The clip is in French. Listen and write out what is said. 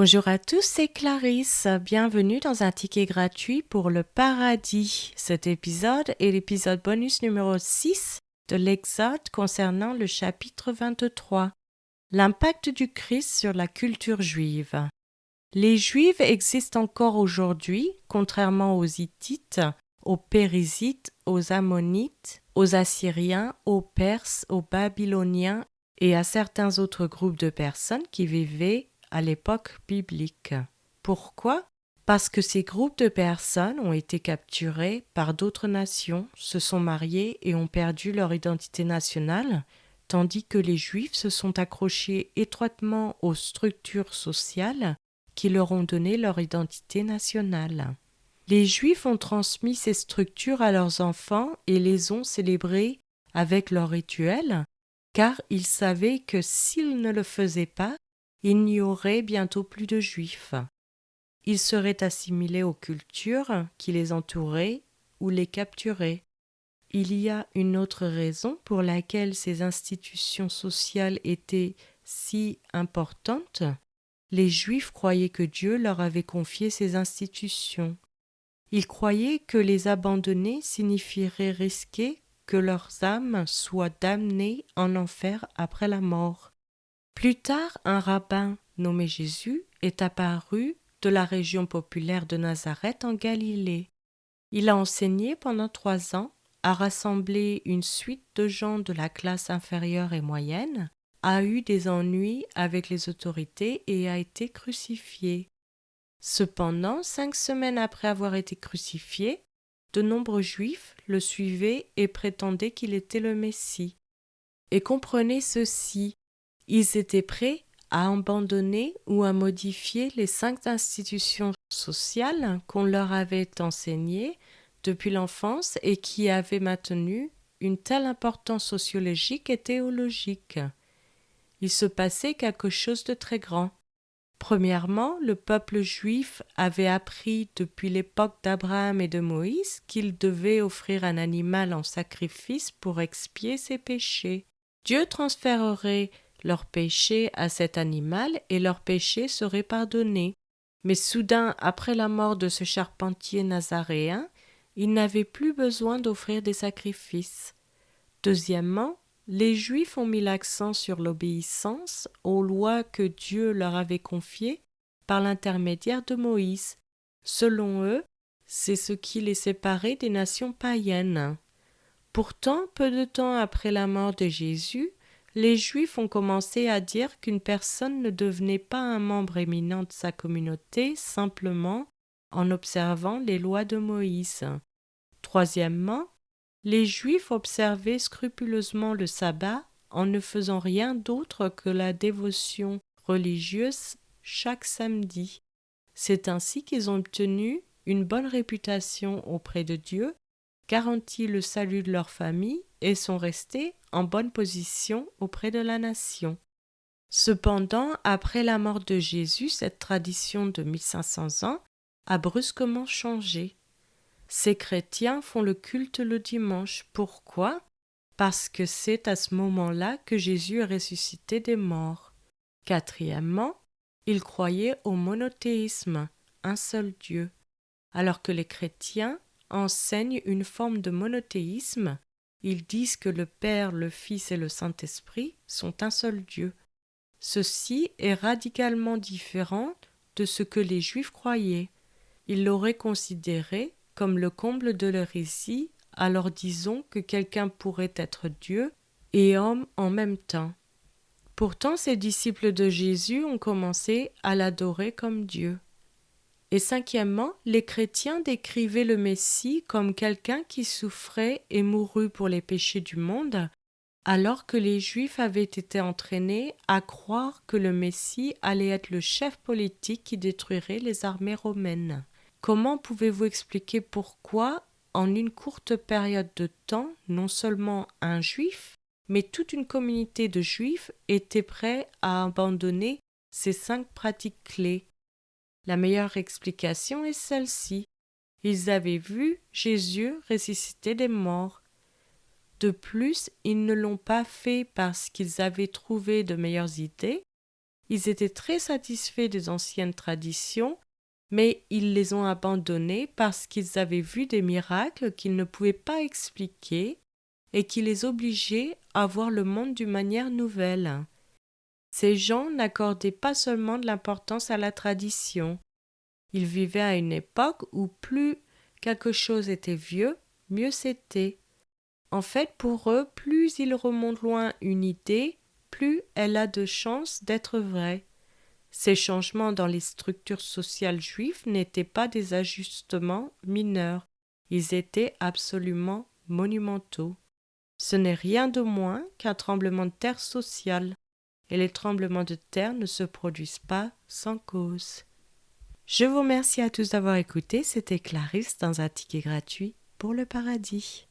Bonjour à tous, c'est Clarisse. Bienvenue dans un ticket gratuit pour le paradis. Cet épisode est l'épisode bonus numéro 6 de l'Exode concernant le chapitre 23. L'impact du Christ sur la culture juive. Les Juifs existent encore aujourd'hui, contrairement aux Hittites, aux Périsites, aux Ammonites, aux Assyriens, aux Perses, aux Babyloniens et à certains autres groupes de personnes qui vivaient à l'époque biblique. Pourquoi ? Parce que ces groupes de personnes ont été capturés par d'autres nations, se sont mariés et ont perdu leur identité nationale, tandis que les Juifs se sont accrochés étroitement aux structures sociales qui leur ont donné leur identité nationale. Les Juifs ont transmis ces structures à leurs enfants et les ont célébrées avec leurs rituels, car ils savaient que s'ils ne le faisaient pas, il n'y aurait bientôt plus de Juifs. Ils seraient assimilés aux cultures qui les entouraient ou les capturaient. Il y a une autre raison pour laquelle ces institutions sociales étaient si importantes. Les Juifs croyaient que Dieu leur avait confié ces institutions. Ils croyaient que les abandonner signifierait risquer que leurs âmes soient damnées en enfer après la mort. Plus tard, un rabbin nommé Jésus est apparu de la région populaire de Nazareth en Galilée. Il a enseigné pendant 3 ans, a rassemblé une suite de gens de la classe inférieure et moyenne, a eu des ennuis avec les autorités et a été crucifié. Cependant, 5 semaines après avoir été crucifié, de nombreux Juifs le suivaient et prétendaient qu'il était le Messie. Et comprenez ceci, ils étaient prêts à abandonner ou à modifier les 5 institutions sociales qu'on leur avait enseignées depuis l'enfance et qui avaient maintenu une telle importance sociologique et théologique. Il se passait quelque chose de très grand. Premièrement, le peuple juif avait appris depuis l'époque d'Abraham et de Moïse qu'il devait offrir un animal en sacrifice pour expier ses péchés. Dieu transférerait leurs péchés à cet animal et leurs péchés seraient pardonnés. Mais soudain, après la mort de ce charpentier nazaréen, il n'avait plus besoin d'offrir des sacrifices. Deuxièmement, les Juifs ont mis l'accent sur l'obéissance aux lois que Dieu leur avait confiées par l'intermédiaire de Moïse. Selon eux, c'est ce qui les séparait des nations païennes. Pourtant, peu de temps après la mort de Jésus, les Juifs ont commencé à dire qu'une personne ne devenait pas un membre éminent de sa communauté simplement en observant les lois de Moïse. Troisièmement, les Juifs observaient scrupuleusement le sabbat en ne faisant rien d'autre que la dévotion religieuse chaque samedi. C'est ainsi qu'ils ont obtenu une bonne réputation auprès de Dieu, garanti le salut de leur famille et sont restés en bonne position auprès de la nation. Cependant, après la mort de Jésus, cette tradition de 1500 ans a brusquement changé. Ces chrétiens font le culte le dimanche. Pourquoi ? Parce que c'est à ce moment-là que Jésus est ressuscité des morts. Quatrièmement, ils croyaient au monothéisme, un seul Dieu, alors que les chrétiens enseignent une forme de monothéisme. Ils disent que le Père, le Fils et le Saint-Esprit sont un seul Dieu. Ceci est radicalement différent de ce que les Juifs croyaient. Ils l'auraient considéré comme le comble de l'hérésie, alors disons que quelqu'un pourrait être Dieu et homme en même temps. Pourtant, ces disciples de Jésus ont commencé à l'adorer comme Dieu. Et cinquièmement, les chrétiens décrivaient le Messie comme quelqu'un qui souffrait et mourut pour les péchés du monde, alors que les Juifs avaient été entraînés à croire que le Messie allait être le chef politique qui détruirait les armées romaines. Comment pouvez-vous expliquer pourquoi, en une courte période de temps, non seulement un Juif, mais toute une communauté de Juifs était prêt à abandonner ces 5 pratiques clés ? La meilleure explication est celle-ci. Ils avaient vu Jésus ressusciter des morts. De plus, ils ne l'ont pas fait parce qu'ils avaient trouvé de meilleures idées, Ils étaient très satisfaits des anciennes traditions, mais ils les ont abandonnées parce qu'ils avaient vu des miracles qu'ils ne pouvaient pas expliquer et qui les obligeaient à voir le monde d'une manière nouvelle. Ces gens n'accordaient pas seulement de l'importance à la tradition. Ils vivaient à une époque où plus quelque chose était vieux, mieux c'était. En fait, pour eux, plus il remonte loin une idée, plus elle a de chances d'être vraie. Ces changements dans les structures sociales juives n'étaient pas des ajustements mineurs, ils étaient absolument monumentaux. Ce n'est rien de moins qu'un tremblement de terre social, et les tremblements de terre ne se produisent pas sans cause. Je vous remercie à tous d'avoir écouté, c'était Clarisse dans un ticket gratuit pour le paradis.